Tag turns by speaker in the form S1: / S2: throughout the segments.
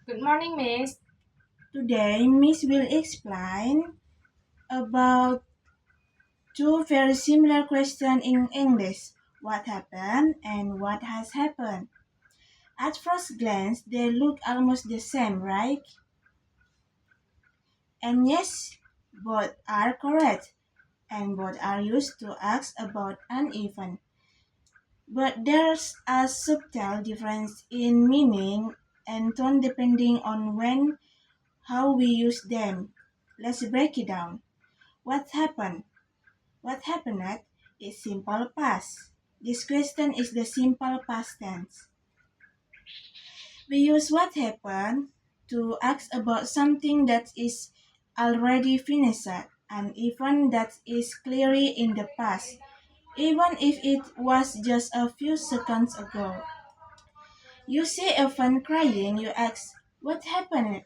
S1: Good morning, Miss.
S2: Today, Miss will explain about two very similar questions in English. What happened and what has happened. At first glance, they look almost the same, right? And yes, both are correct, and both are used to ask about an event. But there's a subtle difference in meaning and tone depending on when, how we use them. Let's break it down. What happened? What happened is simple past. This question is the simple past tense. We use what happened to ask about something that is already finished, an event that is clearly in the past, even if it was just a few seconds ago. You see a friend crying, you ask, what happened?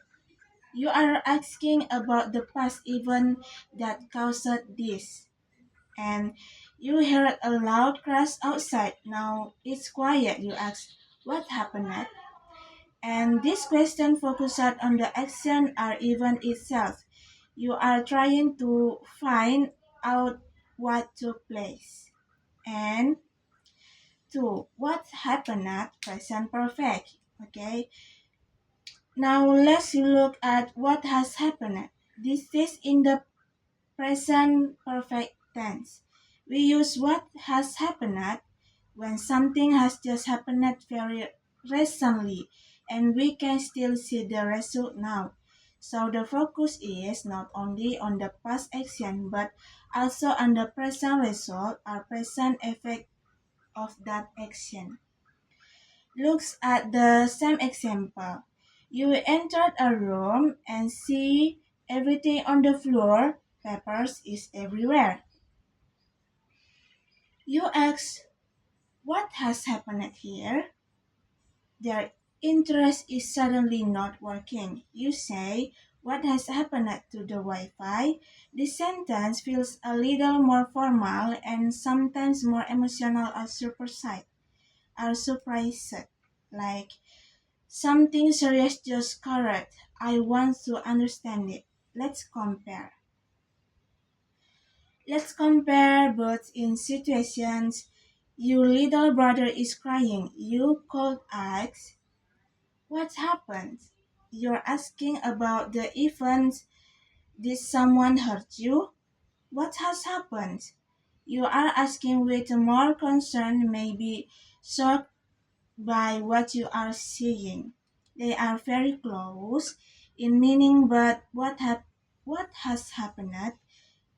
S2: You are asking about the past event that caused this. And you heard a loud crash outside. Now it's quiet. You ask, what happened next? And this question focuses on the action or event itself. You are trying to find out what took place. And two, what happened at present perfect. Okay. Now let's look at what has happened. This is in the present perfect tense. We use what has happened when something has just happened very recently and we can still see the result now. So the focus is not only on the past action but also on the present result or present effect of that action. Looks at the same example. You entered a room and see everything on the floor, papers is everywhere. You ask, what has happened here? Their interest is suddenly not working. You say, what has happened to the Wi-Fi? This sentence feels a little more formal and sometimes more emotional or surprised. Like, something serious just occurred. I want to understand it. Let's compare. Let's compare both in situations. Your little brother is crying. You could ask, what happened? You're asking about the event. Did someone hurt you? What has happened? You are asking with more concern, maybe shocked by what you are seeing. They are very close in meaning, but what has happened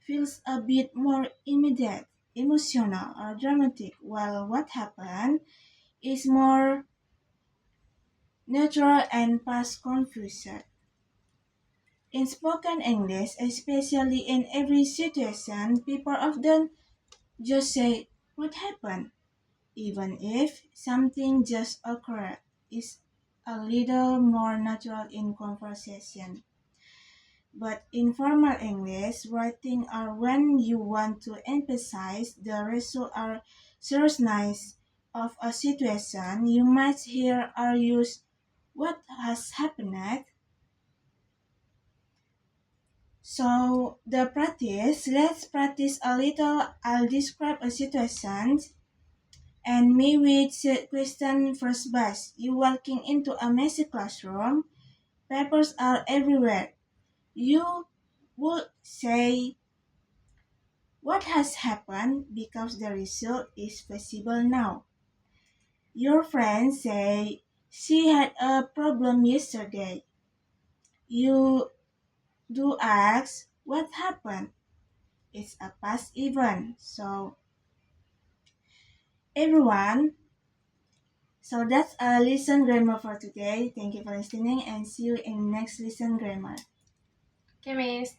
S2: feels a bit more immediate, emotional, or dramatic, while what happened is more natural and past confusion. In spoken English, especially in every situation, people often just say, what happened? Even if something just occurred, is a little more natural in conversation. But in formal English, writing are when you want to emphasize the result or seriousness of a situation, you might hear or use what has happened. So the practice, let's practice a little. I'll describe a situation and me with question first bus. You walking into a messy classroom, papers are everywhere. You would say what has happened because the result is visible now. Your friends say she had a problem yesterday. You do ask what happened. It's a past event. So everyone, so that's a listen grammar for today. Thank you for listening and see you in next listen grammar.
S1: Okay, Miss.